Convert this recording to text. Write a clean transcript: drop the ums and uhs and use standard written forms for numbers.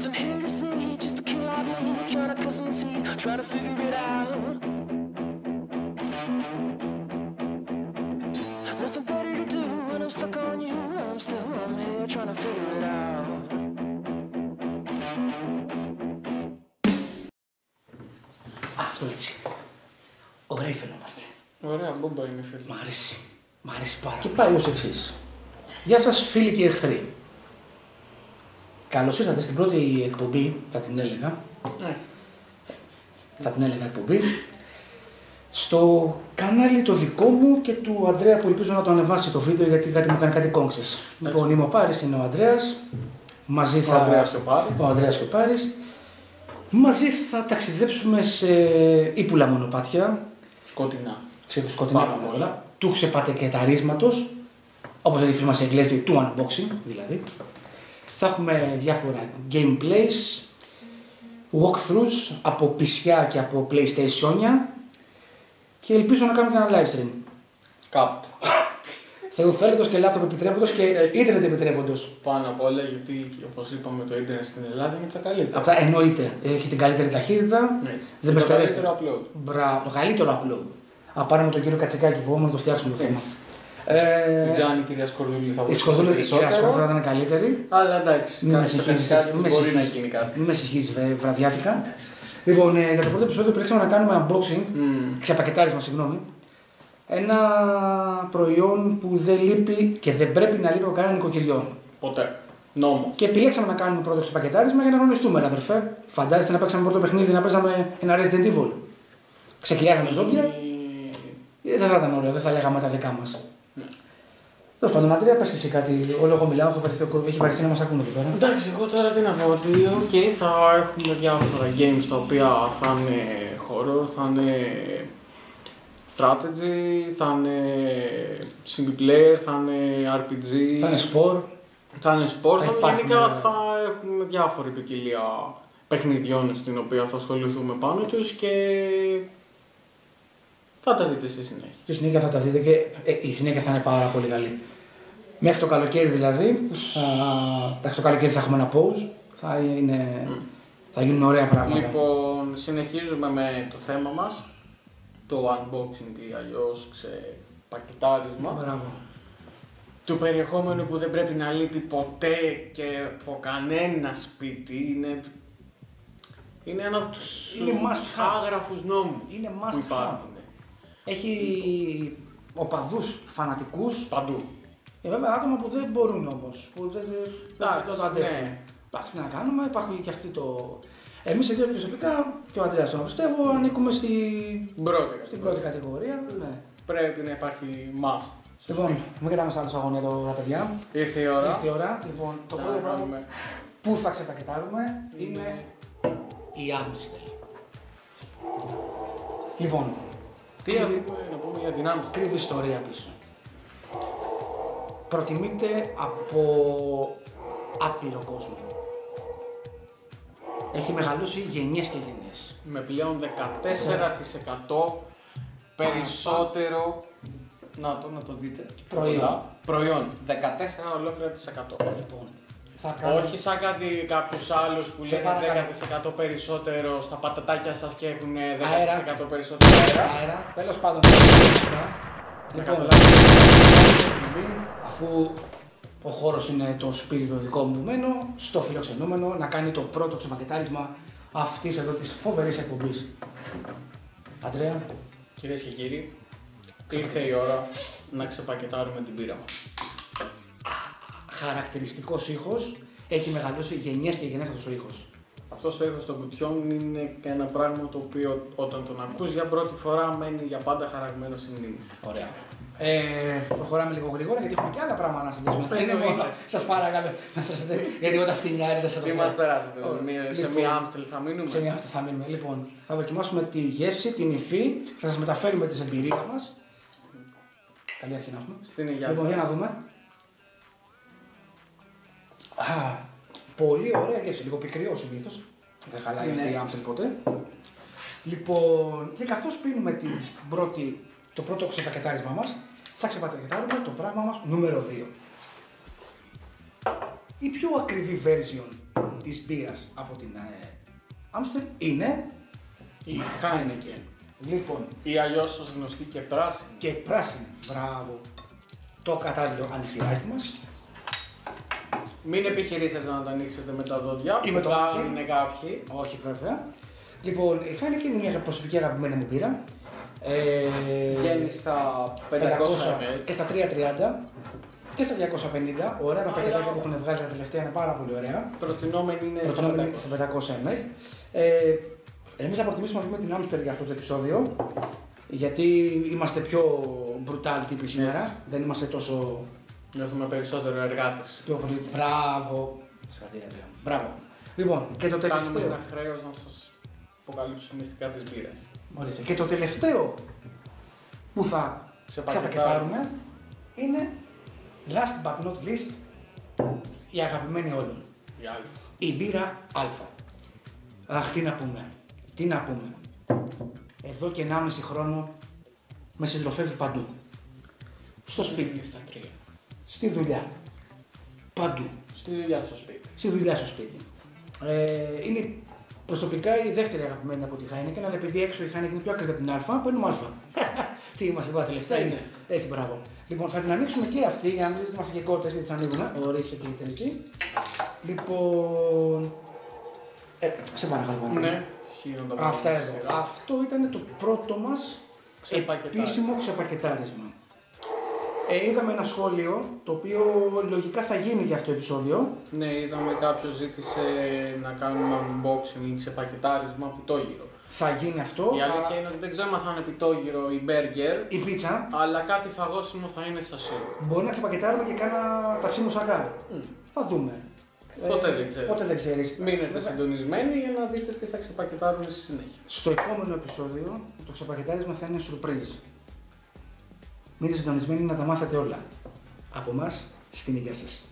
Nothing here to see, just a kid like me, trying to cut some teeth, trying to figure it out. Nothing better to do when I'm stuck on you. I'm here trying to figure it out. Αυτό έτσι. Ωραίοι φαινόμαστε. Ωραία, μπόμπα είναι φίλοι. Μ' αρέσει. Μ' αρέσει πάρα. Και πάει ως εξής. Γεια σας φίλοι και εχθροί. Καλώς ήρθατε στην πρώτη εκπομπή, θα την έλεγα. Ναι. Θα την έλεγα εκπομπή. Στο κανάλι το δικό μου και του Ανδρέα που ελπίζω να το ανεβάσει το βίντεο γιατί μου κάνει κάτι κόμξες. Λοιπόν, είμαι ο Πάρης, είναι ο Ανδρέας. Μαζί θα... Ο Ανδρέας και ο Πάρης. Μαζί θα ταξιδέψουμε σε ύπουλα μονοπάτια. Σκοτεινά. Σκοτεινά πολλά. Του ξεπατεκεταρίσματος. Όπως λέει η φίλη μας η Εγγλέζη, του unboxing δηλαδή. Θα έχουμε διάφορα gameplays, walkthroughs από πισιά και από PlayStation και ελπίζω να κάνουμε και ένα live stream. Κάποτε. Θεού θέλοντος και laptop επιτρέποντος και ίντερνετ επιτρέποντος. Πάνω απ' όλα γιατί όπως είπαμε το ίντερνετ στην Ελλάδα είναι από τα καλύτερα. Αυτά εννοείται. Έχει την καλύτερη ταχύτητα. Έτσι. Δεν το καλύτερο upload. Μπράβο, το καλύτερο upload. Να πάρουμε τον κύριο Κατσικάκη που να το φτιάξουμε το θέμα. Η Τζάνη κυρία Σκορδούλη θα βοηθήσει. Η Σκορδούλη θα ήταν καλύτερη. Αλλά εντάξει, μην με συγχύσεις, μπορεί να γίνει κάτι. Μην με συγχύσεις βραδιάτικα. Λοιπόν, για το πρώτο επεισόδιο επιλέξαμε να κάνουμε unboxing, ξεπακετάρισμα, συγγνώμη. Ένα προϊόν που δεν λείπει και δεν πρέπει να λείπει από κανένα νοικοκυριό. Ποτέ. Νόμο. Και επιλέξαμε να κάνουμε πρώτο ξεπακετάρισμα για να γνωριστούμε, αδερφέ. Φαντάζεστε να παίξαμε πρώτο παιχνίδι, να παίζαμε ένα Resident Evil. Ξεκινάμε ζόμπια. Δεν θα ήταν ωραίο, δεν θα λέγαμε τα δικά μας. Τέλος πάντων, Αντρέα, πες και εσύ κάτι. Όλο εγώ μιλάω, έχει βαρεθεί να μας ακούνε εδώ πέρα. Εντάξει, εγώ τώρα τι να πω, ότι θα έχουμε διάφορα games τα οποία θα είναι horror, θα είναι strategy, θα είναι single player, θα είναι RPG. Θα είναι sport. Θα είναι sport, γενικά θα έχουμε διάφορη ποικιλία παιχνιδιών στην οποία θα ασχοληθούμε πάνω τους και θα τα δείτε στη συνέχεια. Στη συνέχεια θα τα δείτε και η συνέχεια θα είναι πάρα πολύ καλή. Μέχρι το καλοκαίρι δηλαδή, το καλοκαίρι θα έχουμε ένα pause, θα γίνουν ωραία πράγματα. Λοιπόν, συνεχίζουμε με το θέμα μας, το unboxing ή αλλιώς ξεπακετάρισμα. Μπράβο. Του περιεχόμενου που δεν πρέπει να λείπει ποτέ και από κανένα σπίτι, είναι ένα από τους άγραφους νόμους που υπάρχουν. Έχει οπαδούς φανατικούς. Παντού. Βέβαια άτομα που δεν μπορούν όμως, που δεν το αντέχουν. Ναι. Εντάξει, να κάνουμε, υπάρχει και αυτή το... Εμείς εδώ προσωπικά, και ο Ανδρέας τον πιστεύω, ανήκουμε στην πρώτη κατηγορία. Ναι. Πρέπει να υπάρχει must. Λοιπόν, μην κοιτάμε στα άλλα αγωνία τα παιδιά. Ήρθε η ώρα. Λοιπόν, το πρώτο πράγμα που θα ξεπακετάρουμε είναι η Amstel. Λοιπόν, τι να πούμε για την Amstel. Κρύβει ιστορία πίσω. Προτιμείται από άπειρο κόσμο. Έχει μεγαλώσει γενιές και γενιές. Με πλέον 14% περισσότερο. Να το δείτε. Προϊόν. 14 ολόκληρα της 100. Λοιπόν, όχι σαν κάποιους άλλους που λένε 10% περισσότερο στα πατατάκια σας και έχουν 10% περισσότερο αέρα. Τέλος πάντων, λοιπόν, αφού ο χώρος είναι το σπίτι το δικό μου που μένω, στο φιλοξενούμενο να κάνει το πρώτο ξεπακετάρισμα αυτής εδώ της φοβερής εκπομπής. Αντρέα. Κυρίες και κύριοι, ήρθε η ώρα να ξεπακετάρουμε την πύρα μας. Χαρακτηριστικός ήχος, έχει μεγαλώσει γενιές και γενιές αυτός ο ήχος. Αυτός ο ήχος των κουτιών είναι ένα πράγμα το οποίο όταν τον ακούς για πρώτη φορά μένει για πάντα χαραγμένο στη μνήμη. Ωραία. Προχωράμε λίγο γρήγορα γιατί έχουμε και άλλα πράγματα να συζητήσουμε. Σας παρακαλώ να σας δείτε γιατί με τα φτηνιάρια δεν σας το τι μας περάσετε, σε μία Amstel θα μείνουμε. Σε μία Amstel θα μείνουμε. Λοιπόν, θα δοκιμάσουμε τη γεύση, την υφή, θα σας μεταφέρουμε τις εμπειρίες μας. Καλή αρχή να έχουμε. Στην υγεία λοιπόν, σας. για να δούμε. Πολύ ωραία γεύση, λίγο πικρή συνήθως. Δεν χαλάει αυτή η Amstel ποτέ. Λοιπόν, και καθώς πίνουμε το πρώτο ξεπακετάρισμα μας, θα ξεπακετάρουμε το πράγμα μας νούμερο 2. Η πιο ακριβή version της μπύρας από την Άμστελ είναι Η Heineken. Λοιπόν, Ή αλλιώς ως γνωστή και πράσινη. και πράσινη. Μπράβο. Το κατάλληλο ανθυράκι μας. Μην επιχειρήσετε να τα ανοίξετε με τα δόντια, Ή με που το μάτι. κάνουν κάποιοι. Όχι βέβαια. Λοιπόν, η Heineken είναι μια προσωπική αγαπημένη μου μπύρα. Βγαίνει στα 500 ml. και στα 330 και στα 250. Ωραία, τα πακετάκια που έχουν βγάλει τα τελευταία είναι πάρα πολύ ωραία. Προτινόμενη είναι Προτείνουμε στα στα 500 ml. Εμείς θα προτιμήσουμε να πούμε την Άμστερ για αυτό το επεισόδιο. Γιατί είμαστε πιο brutal τύποι σήμερα. Δεν είμαστε τόσο. Νιώθουμε περισσότερο εργάτες. Πιο πολύ. Μπράβο. Συγχαρητήρια. Μπράβο. Λοιπόν, και το Κάνουμε τελευταίο. ένα χρέος να σας αποκαλύψουμε μυστικά της μπύρας. Ορίστε. Και το τελευταίο που θα ξαπακετάρουμε είναι last but not least η αγαπημένη όλων. Η άλλη. Η μπύρα Α. Αχ, τι να πούμε. Τι να πούμε. Εδώ και 1,5 χρόνο με συντροφεύει παντού. Στο σπίτι, Και στα 3. στη δουλειά. Παντού. Στη δουλειά στο σπίτι. Στη δουλειά στο σπίτι. Είναι προσωπικά η δεύτερη αγαπημένη από τη Heineken, αλλά επειδή έξω η Heineken είναι πιο ακριβή από την Α, παίρνουμε Α. Τι είμαστε εδώ τελευταία. Είναι. Έτσι, μπράβο. Λοιπόν, θα την ανοίξουμε και αυτή για να μην είμαστε και κότες γιατί τις ανοίγουμε. Ορίστε και η τελική. Λοιπόν. Σε παρακαλώ. Ναι, χείρον τα Αυτά πράγματα εδώ. στη σειρά. Αυτό ήταν το πρώτο μας Ξεπακετάρισμα. επίσημο ξεπακετάρισμα. Είδαμε ένα σχόλιο το οποίο λογικά θα γίνει και αυτό το επεισόδιο. Ναι, είδαμε κάποιος ζήτησε να κάνουμε unboxing ή ξεπακετάρισμα πιτόγυρο. Θα γίνει αυτό. Η αλήθεια είναι ότι δεν ξέρω αν θα είναι πιτόγυρο ή μπέργκερ, Η πίτσα αλλά κάτι φαγόσιμο θα είναι στα σίγουρα. μπορεί να ξεπακετάρουμε και κάνα ταψί μουσακά. Θα δούμε. Ποτέ δεν ξέρεις. Ποτέ δεν ξέρεις. Μείνετε Βέβαια, συντονισμένοι για να δείτε τι θα ξεπακετάρουμε στη συνέχεια. στο επόμενο επεισόδιο το ξεπακετάρισμα θα είναι surprise. Μείνετε συντονισμένοι να τα μάθετε όλα. Από εμάς στην υγεία σας.